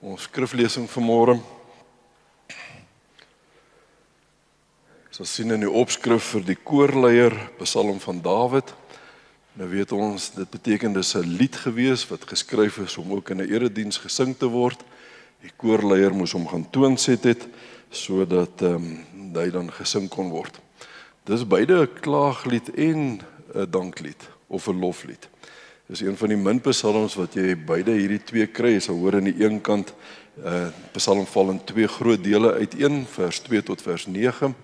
Ons skriflesing vanmôre. Ons sien in die opskrif vir die koorleier, Psalm van Dawid. Nou weet ons, dit beteken dis 'n lied gewees wat geskryf is om ook in 'n erediens gesing te word. Die koorleier moes hom gaan toonset het sodat hy dan gesing kon word. Dis beide 'n klaaglied en 'n danklied of 'n loflied. Dis een van die min psalms wat jy beide hierdie twee kry. Jy sal hoor aan die een kant Psalm val in twee groot dele uiteen, vers 2 tot vers 9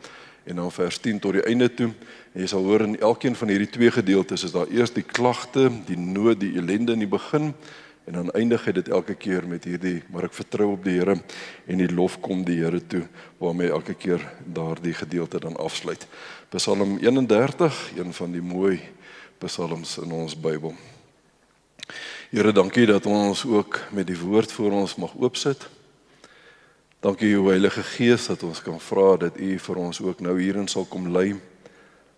en dan vers 10 tot die einde toe. En jy sal hoor in elkeen van hierdie twee gedeeltes is daar eers die klagte, die nood, die ellende in die begin en dan eindig hy dit elke keer met hierdie, maar ek vertrou op die Here en die lof kom die Here toe, waarmee elke keer daardie gedeelte dan afsluit. Psalm 31, een van die mooi psalms in ons Bybel. Here, dankie dat ons ook met die woord voor ons mag oopsit. Dankie u Heilige Gees dat ons kan vra dat u vir ons ook nou hierin sal kom lei,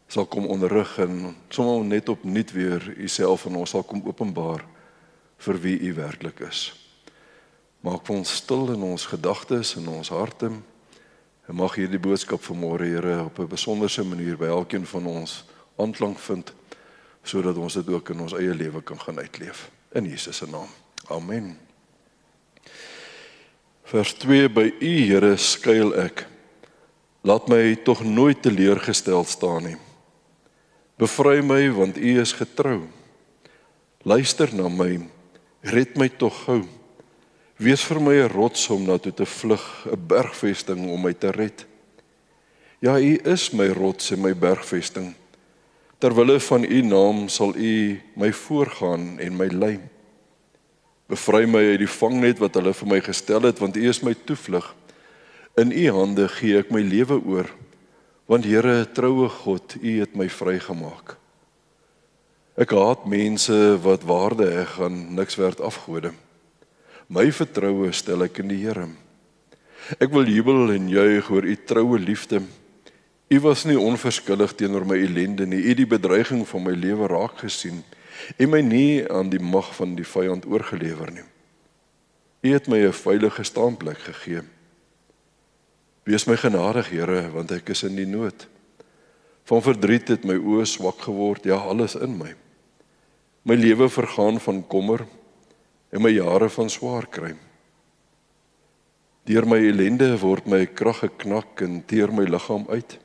sal kom onderrig en sommer net opnuut weer u self en ons sal kom openbaar vir wie u werklik is. Maak vir ons stil in ons gedagtes en ons harte en mag hierdie boodskap vanmôre, Here, op 'n besonderse manier by elkeen van ons aanklank vind, sodat ons dit ook in ons eie lewe kan gaan uitleef. In Jesus se naam. Amen. Vers 2, by u, Here, skuil ek. Laat my tog nooit teleurgestel staan nie. Bevry my, want u is getrou. Luister na my, red my tog gou. Wees vir my 'n rots om na toe te vlug, 'n bergvesting om my te red. Ja, u is my rots en my bergvesting. Terwille van u naam sal u my voorgaan en my lei. Bevry my uit die vangnet wat hulle vir my gestel het, want u is my toevlug. In u hande gee ek my lewe oor, want Here, troue God, u het my vrygemaak. Ek haat mense wat waarde heg aan niks werd afgode. My vertroue stel ek in die Here. Ek wil jubel en juig oor u troue liefde. U was nie onverskillig teenoor my ellende nie. U het die bedreiging van my lewe raak gesien en my nie aan die mag van die vyand oorgelewer nie. U het my 'n veilige staanplek gegee. Wees my genadig, Here, want ek is in die nood. Van verdriet het my oë swak geword, ja, alles in my. My lewe vergaan van kommer en my jare van swaar kry. Deur my ellende word my krag geknak en teer my liggaam uit.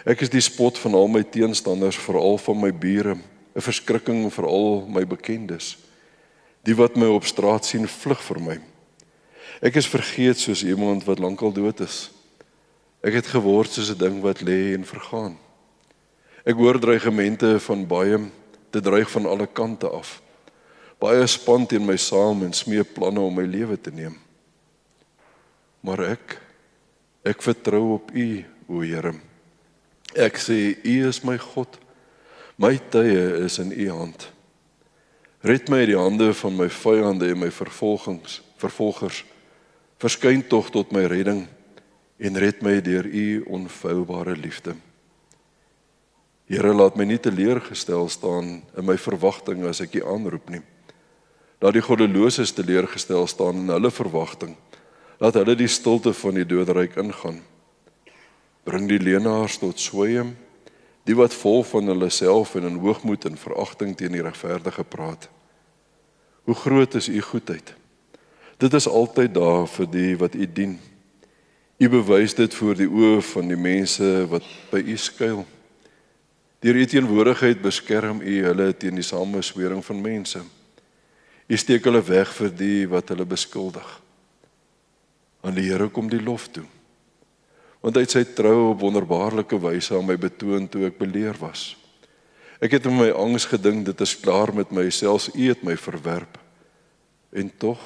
Ek is die spot van al my teenstanders, veral van my bure, 'n verskrikking vir al my bekendes. Die wat my op straat sien, vlug vir my. Ek is vergeet soos iemand wat lankal dood is. Ek het geword soos 'n ding wat lê en vergaan. Ek hoor dreigemente van baie, dit dreig van alle kante af. Baie span teen my saam en smee planne om my lewe te neem. Maar ek vertrou op u, o Here. Ek sê, u is my God. My tye is in u hand. Red my uit die hande van my vyande en my vervolgers. Verskyn tog tot my redding en red my deur u onfeilbare liefde. Here, laat my nie teleurgestel staan in my verwagting as ek u aanroep nie. Laat die goddeloses teleurgestel staan in hulle verwagting. Laat hulle die stilte van die doodryk ingaan. Bring die leenaars tot swym, die wat vol van hulle self en in hoogmoed en veragting teen die regverdige praat. Hoe groot is u goedheid? Dit is altyd daar vir die wat u dien. U bewys dit voor die oë van die mense wat by u skuil. Deur u teenwoordigheid beskerm u hulle teen die sameswering van mense. U steek hulle weg vir die wat hulle beskuldig. Aan die Here kom die lof toe. Want hy het sy trou op wonderbaarlike wyse aan my betoon toe ek beleer was. Ek het in my angs gedink, dit is klaar met my, selfs u het my verwerp. En tog,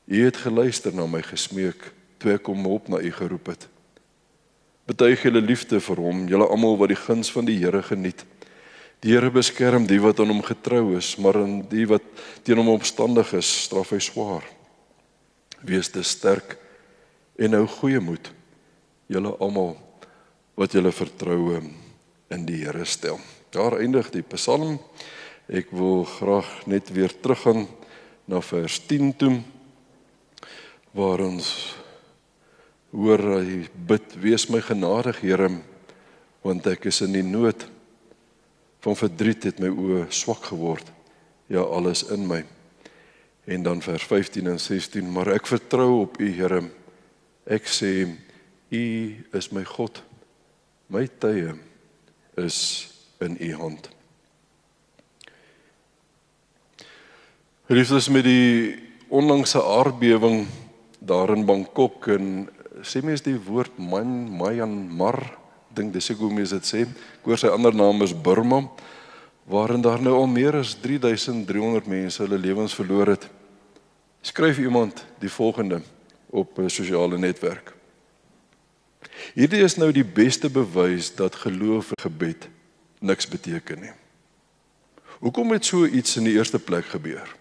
u het geluister na my gesmeek, toe ek om hulp na u geroep het. Betuig julle liefde vir hom, julle almal wat die guns van die Here geniet. Die Here beskerm die wat aan hom getrou is, maar aan die wat teen hom opstandig is, straf hy swaar. Wees te sterk en hou goeie moed, julle almal wat julle vertroue in die Here stel. Daar eindig die Psalm. Ek wil graag net weer teruggaan na vers 10 toe. waar ons hoor hy bid, wees my genadig, Here, want ek is in die nood. Van verdriet het my oë swak geword, ja, alles in my. En dan vers 15 en 16, maar ek vertrou op U, Here. Ek sê, U is my God. My tye is in U hand. Geliefdes, met die onlangse aardbewing daar in Bangkok, en sê mens die woord Myanmar, dink dis ek hoe mens dit sê, ek hoor sy ander naam is Burma, waarin daar nou al meer as 3300 mense hulle lewens verloor het. Skryf iemand die volgende op 'n sosiale netwerk. Hierdie is nou die beste bewys dat geloof en gebed niks beteken nie. Hoekom het so iets in die eerste plek gebeur?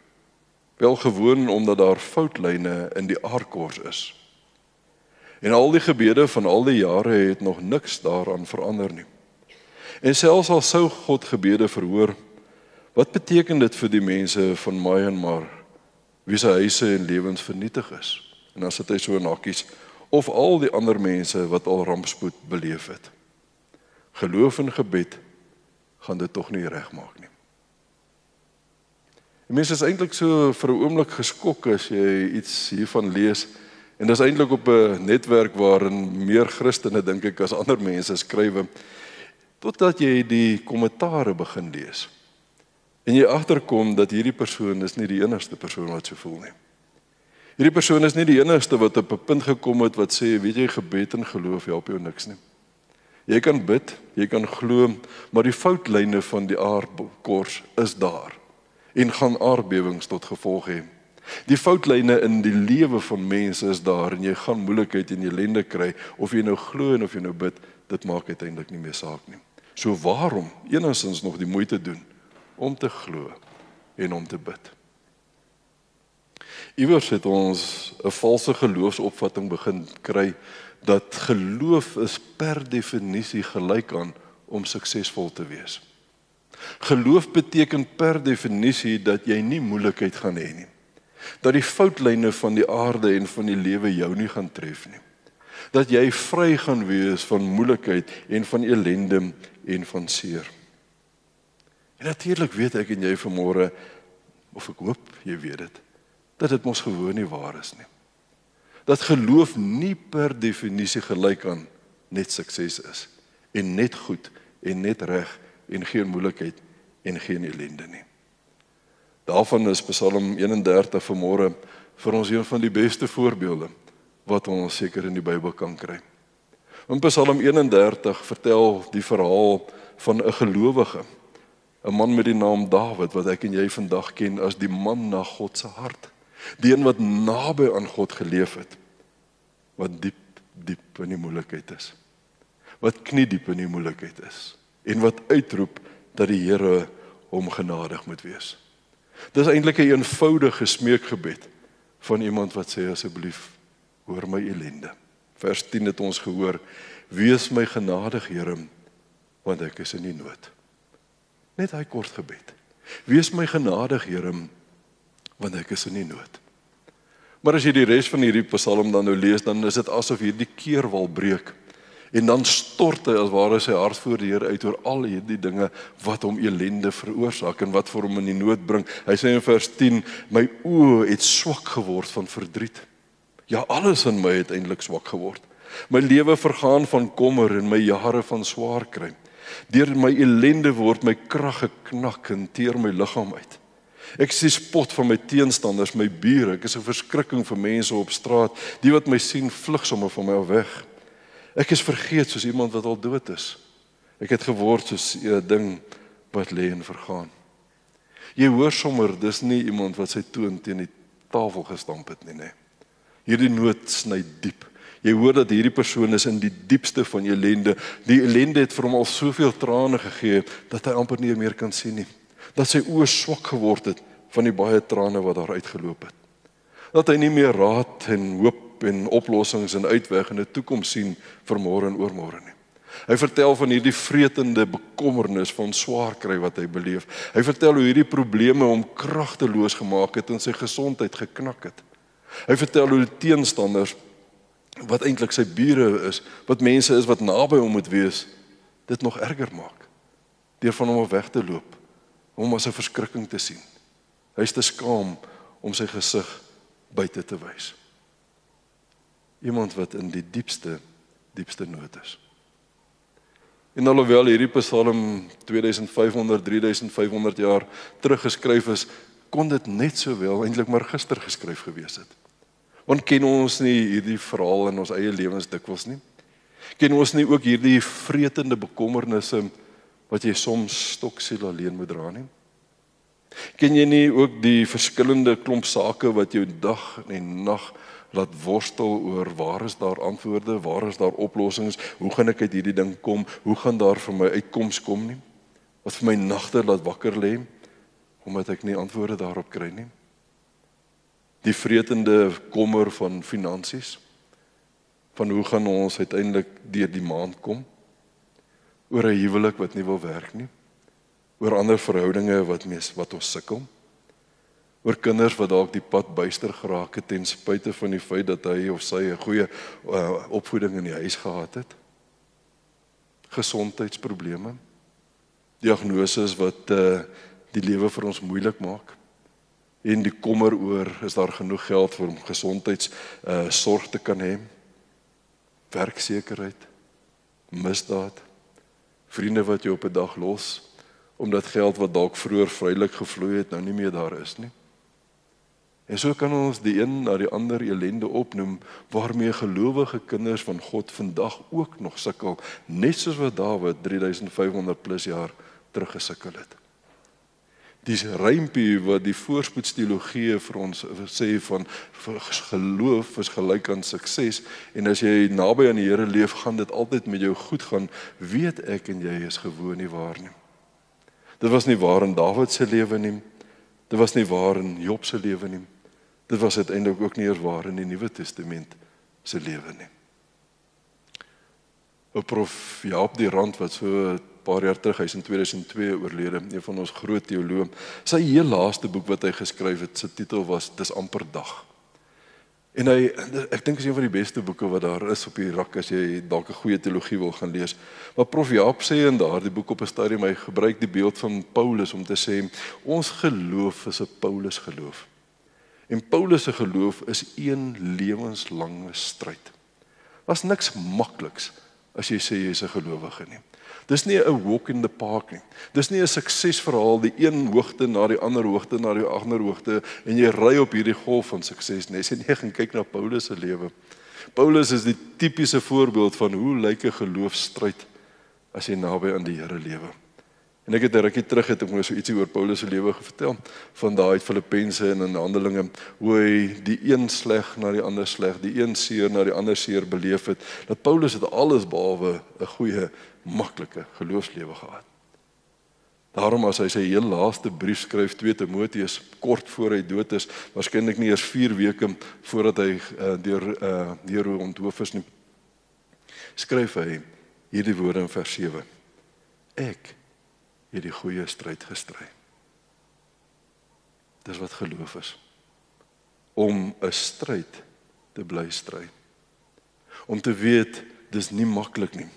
Wel gewoon omdat daar foutlyne in die aardkors is. En al die gebede van al die jare het nog niks daaraan verander nie. En selfs al sou God gebede verhoor, wat beteken dit vir die mense van Myanmar, wie se huise en lewens vernietig is? En dan sit hy so in hakkies, of al die ander mense wat al rampspoed beleef het. Geloof en gebed gaan dit tog nie regmaak nie. Die mense is eintlik so vir 'n oomblik geskok as jy iets hiervan lees, en dis eintlik op 'n netwerk waarin meer Christene, dink ek, as ander mense skrywe, totdat jy die kommentare begin lees. En jy agterkom dat hierdie persoon is nie die enigste persoon wat so voel nie. Hierdie persoon is nie die enigste wat op 'n punt gekom het wat sê, weet jy, gebed en geloof help jou niks nie. Jy kan bid, jy kan glo, maar die foutlyne van die aardkors is daar en gaan aardbewings tot gevolg hê. Die foutlyne in die lewe van mense is daar en jy gaan moeilikheid en ellende kry, of jy nou glo en of jy nou bid, dit maak uiteindelik nie meer saak nie. So waarom enigstens nog die moeite doen om te glo en om te bid? Iewers het ons 'n valse geloofsopvatting begin kry dat geloof is per definisie gelyk aan om suksesvol te wees. Geloof beteken per definisie dat jy nie moeilikheid gaan hê nie. Dat die foutlyne van die aarde en van die lewe jou nie gaan tref nie. Dat jy vry gaan wees van moeilikheid en van ellende en van seer. En natuurlik weet ek en jy vanmôre, of ek hoop jy weet dit, dat dit mos gewoon nie waar is nie. Dat geloof nie per definisie gelyk aan net sukses is, en net goed, en net reg, en geen moeilikheid, en geen ellende nie. Daarvan is Psalm 31 vanmôre vir ons een van die beste voorbeelde, wat ons seker in die Bybel kan kry. In Psalm 31 vertel die verhaal van 'n gelowige, 'n man met die naam Dawid, wat ek en jy vandag ken as die man na God se hart. Die een wat naby aan God geleef het, wat diep in die moeilikheid is, wat kniediep in die moeilikheid is, en wat uitroep dat die Here hom genadig moet wees. Dis eintlik 'n eenvoudige smeekgebed van iemand wat sê, asseblief, hoor my ellende. Vers 10 het ons gehoor, wees my genadig, Here, want ek is in die nood. Net hy kort gebed. Wees my genadig, Here, want ek is in die nood. Maar as jy die res van hierdie Psalm dan nou lees, dan is dit asof hierdie keerwal breek, en dan stort hy as ware sy hart voor die Here uit oor al hierdie dinge wat hom ellende veroorsaak en wat vir hom in die nood bring. Hy sê in vers 10, my oë het swak geword van verdriet. Ja, alles in my het eintlik swak geword. My lewe vergaan van kommer en my jare van swaar kry. Deur my ellende word my krag geknak en teer my liggaam uit. Ek is die spot van my teenstanders, my bure. Ek is 'n verskrikking vir mense op straat. Die wat my sien, vlug sommer van my af weg. Ek is vergeet soos iemand wat al dood is. Ek het geword soos 'n ding wat lê en vergaan. Jy hoor sommer, dis nie iemand wat sy toon teen die tafel gestamp het nie. Hierdie nood sny diep. Jy hoor dat hierdie persoon is in die diepste van ellende. Die ellende het vir hom al soveel trane gegee dat hy amper nie meer kan sien nie. Dat sy oë swak geword het van die baie trane wat daar uitgeloop het. Dat hy nie meer raad en hoop en oplossings en uitweg in 'n toekoms sien vir môre en oormôre nie. Hy vertel van hierdie vretende bekommernis van swaar kry wat hy beleef. Hy vertel hoe hierdie probleme hom kragteloos gemaak het en sy gesondheid geknak het. Hy vertel hoe die teenstanders, wat eintlik sy bure is, wat mense is wat naby hom moet wees, dit nog erger maak, deur van hom af weg te loop, om as 'n verskrikking te sien. Hy is te skaam om sy gesig buite te wys. Iemand wat in die diepste nood is. En alhoewel hierdie Psalm 2500, 3500 jaar teruggeskryf is, kon dit net sowel eintlik maar gister geskryf gewees het. Want ken ons nie hierdie verhaal in ons eie lewens dikwels nie? Ken ons nie ook hierdie vretende bekommernisse wat jy soms stoksiel alleen moet dra nie? Ken jy nie ook die verskillende klomp sake wat jou dag en nag laat worstel oor waar is daar antwoorde, waar is daar oplossings, hoe gaan ek uit hierdie ding kom, hoe gaan daar vir my uitkoms kom nie? Wat vir my nagte laat wakker lê, omdat ek nie antwoorde daarop kry nie? Die vretende kommer van finansies, van hoe gaan ons uiteindelik deur die maand kom, oor 'n huwelik wat nie wil werk nie, oor ander verhoudinge wat ons sukkel, oor kinders wat dalk die pad byster geraak het ten spyte van die feit dat hy of sy 'n goeie opvoeding in die huis gehad het, gesondheidsprobleme, diagnoses wat die lewe vir ons moeilik maak, en die kommer oor, is daar genoeg geld vir om gesondheidssorg te kan hê, werksekerheid, misdaad, vriende wat jou op 'n dag los, omdat geld wat dalk vroeër vrylik gevloei het, nou nie meer daar is nie. En so kan ons die een na die ander ellende opnoem, waarmee gelowige kinders van God vandag ook nog sukkel, net soos wat Dawid 3500 plus jaar terug gesukkel het. Die rympie wat die voorspoedsteologie vir ons sê van geloof is gelyk aan sukses, en as jy naby aan die Here leef, gaan dit altyd met jou goed gaan, weet ek en jy is gewoon nie waar nie. Dit was nie waar in Dawid se lewe nie, dit was nie waar in Job se lewe nie, dit was uiteindelik ook nie eers waar in die Nuwe Testament se lewe nie. Ou prof Jaap die Rand, wat so paar jaar terug, hy is in 2002 oorlede, een van ons groot teoloë, sy heel laaste boek wat hy geskryf het, sy titel was Dis amper dag. En ek dink is een van die beste boeke wat daar is op die rak, as jy dalk 'n goeie teologie wil gaan lees. Maar prof Jaap sê in daardie boek op 'n stadium, hy gebruik die beeld van Paulus om te sê, ons geloof is 'n Paulus geloof. En Paulus se geloof is een lewenslange stryd. Was niks makliks as jy sê jy is 'n gelowige nie. Dis nie 'n walk in the park nie. Dis nie 'n suksesverhaal, die een hoogte na die ander hoogte na die ander hoogte, en jy ry op hierdie golf van sukses nie. As jy gaan kyk na Paulus se lewe. Paulus is die tipiese voorbeeld van hoe lyk 'n geloofstryd as jy naby aan die Here lewe. En ek het 'n rukkie terug het ek so ietsie oor Paulus se lewe vertel, van daai Filippense en in Handelinge, hoe hy die een sleg na die ander sleg, die een seer na die ander seer beleef het, dat Paulus het alles behalwe 'n goeie, maklike geloofslewe gehad. Daarom as hy sy heel laaste brief skryf, 2 Timoteus, kort voor hy dood is, waarskynlik nie eers 4 weke voordat hy deur onthoof is nie, skryf hy hierdie woorde in vers 7. Ek het die goeie stryd gestry. Dis wat geloof is. Om 'n stryd te bly stry. Om te weet, dis nie maklik nie.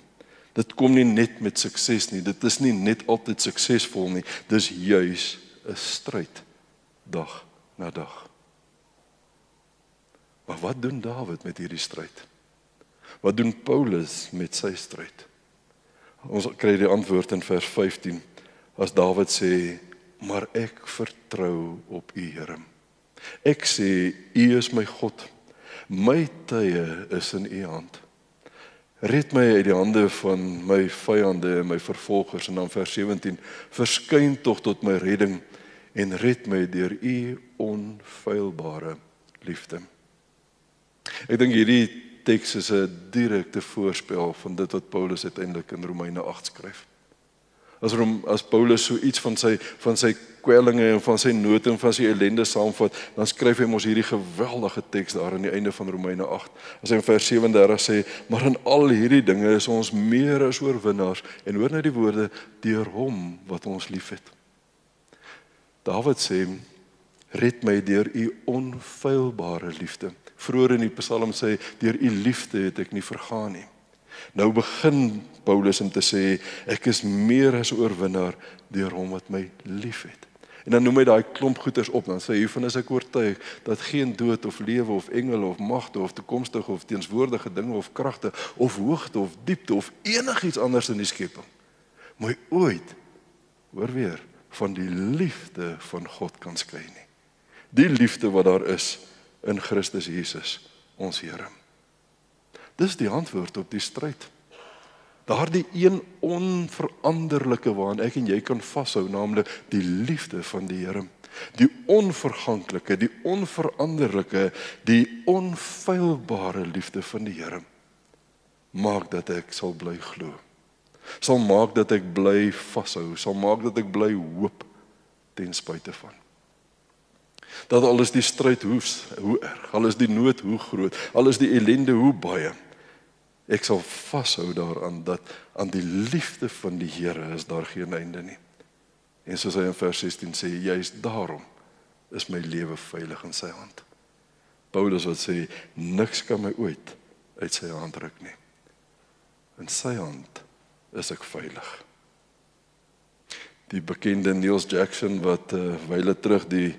Dit kom nie net met sukses nie. Dit is nie net altyd suksesvol nie. Dis juis 'n stryd, dag na dag. Maar wat doen Dawid met hierdie stryd? Wat doen Paulus met sy stryd? Ons kry die antwoord in vers 15. As Dawid sê, maar ek vertrou op U, Here. Ek sê, U is my God. My tye is in U hand. Red my uit die hande van my vyande en my vervolgers. En dan vers 17, verskyn tog tot my redding en red my deur U onfeilbare liefde. Ek dink hierdie teks is 'n direkte voorspel van dit wat Paulus uiteindelik in Romeine 8 skryf. As Paulus so iets van sy kwellinge en van sy nood en van sy ellende saamvat, dan skryf hy ons hierdie geweldige teks daar aan die einde van Romeine 8. As hy in vers 37 sê, maar in al hierdie dinge is ons meer as oorwinnaars, en hoor nou die woorde, deur hom wat ons liefhet. Dawid sê, Red my deur u onfeilbare liefde. Vroeër in die Psalm sê, deur u liefde het ek nie vergaan nie. Nou begin Paulus om te sê, ek is meer as oorwinnaar deur hom wat my liefhet. En dan noem hy daai klomp goeders op, dan sê hy, hiervan is ek oortuig, dat geen dood of lewe of engele of magte of toekomstige of teenswoordige dinge of kragte of hoogte of diepte of enigiets anders in die skepping my ooit, hoor weer, van die liefde van God kan skei nie. Die liefde wat daar is in Christus Jesus, ons Here. Dis die antwoord op die stryd. Daardie een onveranderlike waaraan ek en jy kan vashou, naamlik die liefde van die Here. Die onverganklike, die onveranderlike, die onfeilbare liefde van die Here. Maak dat ek sal bly glo. Sal maak dat ek bly vashou, sal maak dat ek bly hoop ten spyte van. Dat al is die stryd hoe erg, al is die nood hoe groot, al is die ellende hoe baie, ek sal vashou daaraan dat aan die liefde van die Here is daar geen einde nie. En soos hy in vers 16 sê, juist daarom is my lewe veilig in sy hand. Paulus wat sê, niks kan my ooit uit sy hand ruk nie. In sy hand is ek veilig. Die bekende Niels Jackson wat wyle terug die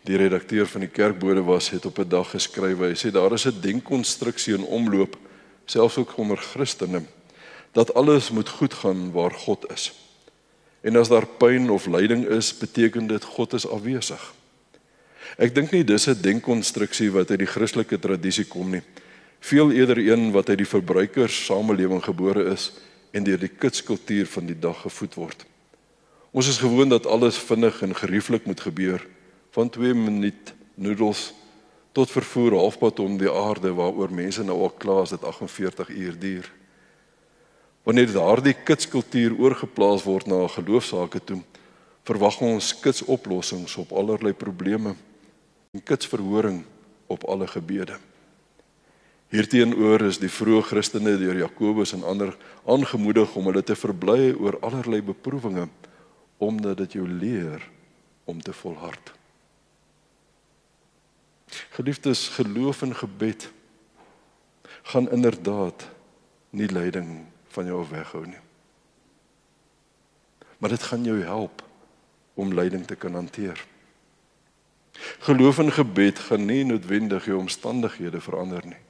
redakteur van die kerkbode was, het op 'n dag geskryf, hy sê daar is 'n denkkonstruksie in omloop, selfs ook onder Christene, dat alles moet goed gaan waar God is. En as daar pyn of lyding is, beteken dit God is afwesig. Ek dink nie dis 'n denkkonstruksie wat uit die Christelike tradisie kom nie. Veel eerder een wat uit die verbruikerssamelewing gebore is en deur die kitskultuur van die dag gevoed word. Ons is gewoon dat alles vinnig en gerieflik moet gebeur, van 2 minuut noedels tot vervoer halfpad om die aarde waaroor mense nou al kla as dit 48 uur duur. Wanneer daardie kitskultuur oorgeplaas word na geloofsake toe, verwag ons kitsoplossings op allerlei probleme en kitsverhoring op alle gebede. Hierteenoor is die vroeë Christene deur Jakobus en ander aangemoedig om hulle te verbly oor allerlei beproewinge, omdat dit jou leer om te volhard. Geliefdes, geloof en gebed gaan inderdaad nie lyding van jou weghou nie. Maar dit gaan jou help om lyding te kan hanteer. Geloof en gebed gaan nie noodwendig jou omstandighede verander nie,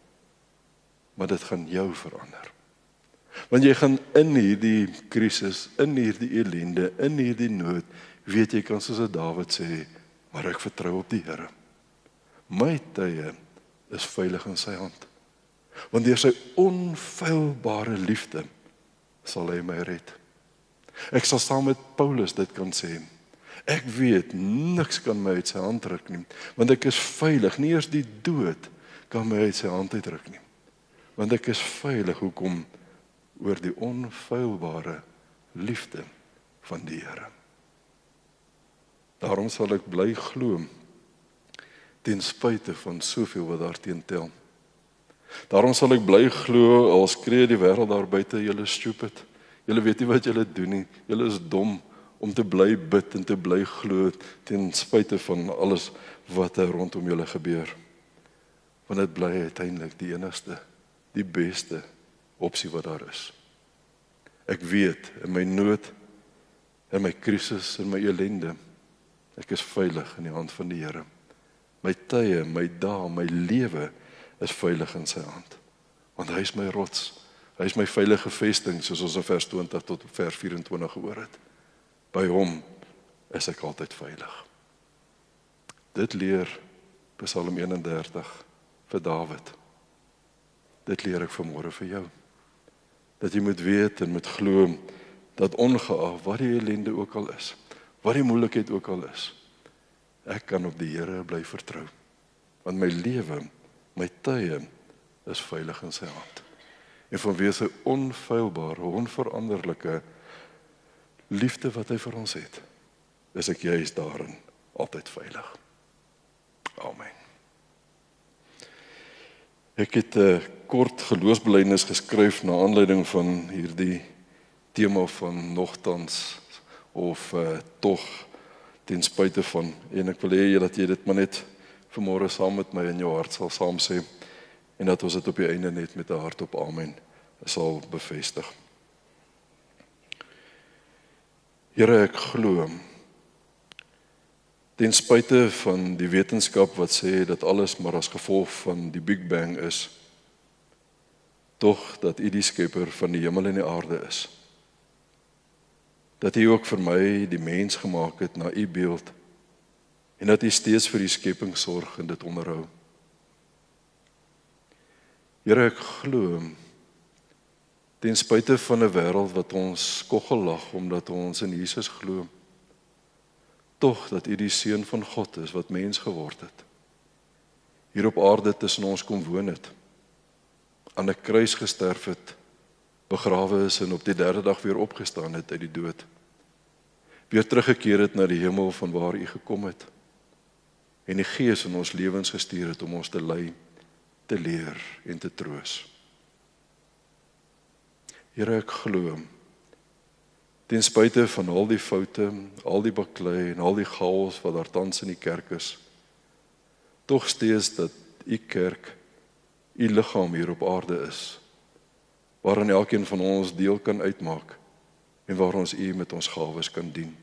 maar dit gaan jou verander. Want jy gaan in hierdie krisis, in hierdie ellende, in hierdie nood, weet jy kan soos Dawid sê, maar ek vertrou op die Here. My tye is veilig in sy hand. Want deur sy onfeilbare liefde sal hy my red. Ek sal saam met Paulus dit kan sê. Ek weet, niks kan my uit sy hand ruk nie, want ek is veilig. Nie eers die dood kan my uit sy hand uitruk nie. Want ek is veilig, hoekom? Oor die onfeilbare liefde van die Here. Daarom sal ek bly glo, ten spyte van soveel wat daarteen tel. Daarom sal ek bly glo, al skree die wêreld daar buite, julle is stupid. Julle weet nie wat julle doen nie. Julle is dom om te bly bid en te bly glo ten spyte van alles wat rondom julle gebeur. Want dit bly uiteindelik die enigste, die beste opsie wat daar is. Ek weet in my nood, in my krisis, in my ellende, ek is veilig in die hand van die Here. My tye, my dae, my lewe is veilig in sy hand. Want hy is my rots. Hy is my veilige vesting, soos ons in vers 20 tot vers 24 gehoor het. By hom is ek altyd veilig. Dit leer Psalm 31 vir Dawid. Dit leer ek vanmôre vir jou. Dat jy moet weet en moet glo dat ongeag wat die ellende ook al is, wat die moeilikheid ook al is, ek kan op die Here bly vertrou. Want my lewe, my tye is veilig in sy hand. En vanweë sy onfeilbare, onveranderlike liefde wat hy vir ons het, is ek juist daarin altyd veilig. Amen. Ek het 'n kort geloofsbelijdenis geskryf na aanleiding van hierdie tema van nogtans of tog ten spyte van, en ek wil hê dat jy dit maar net vanmôre saam met my in jou hart sal saam sê, en dat ons dit op die einde net met 'n hart op amen sal bevestig. Here, ek glo, ten spyte van die wetenskap wat sê dat alles maar as gevolg van die Big Bang is, tog dat U die skepper van die hemel en die aarde is. Dat U ook vir my die mens gemaak het na U beeld, en dat U steeds vir die skepping sorg en dit onderhou. Here, ek glo, ten spyte van 'n wêreld wat ons koggellag omdat ons in Jesus glo, tog dat U die Seun van God is wat mens geword het, hier op aarde tussen ons kom woon het, aan 'n kruis gesterf het, begrawe is en op die 3de dag weer opgestaan het uit die dood, weer teruggekeer het na die hemel van waar U gekom het, en die Gees in ons lewens gestuur het om ons te lei, te leer en te troos. Here, ek glo, ten spyte van al die foute, al die baklei en al die chaos wat daar tans in die kerk is, tog steeds dat U kerk, U liggaam hier op aarde is, waarin elkeen van ons deel kan uitmaak en waar ons U met ons gawes kan dien.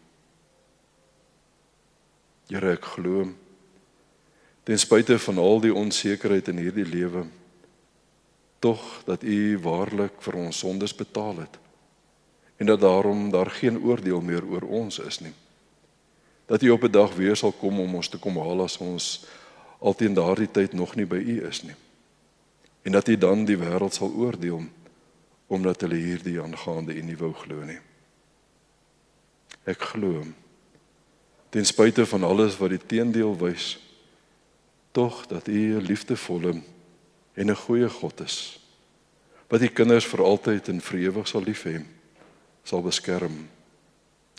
Here, ek glo, ten spyte van al die onsekerheid in hierdie lewe, tog dat U waarlik vir ons sondes betaal het, en dat daarom daar geen oordeel meer oor ons is nie. Dat U op 'n dag weer sal kom om ons te kom haal as ons al teen daardie tyd nog nie by U is nie. En dat U dan die wêreld sal oordeel, omdat hulle hierdie aangaande U nie wou glo nie. Ek glo, ten spyte van alles wat die teendeel wys, tog dat U 'n liefdevolle en 'n goeie God is, wat U kinders vir altyd en vir ewig sal lief hê, sal beskerm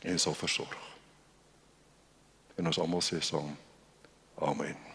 en sal versorg. En ons almal sê saam, amen.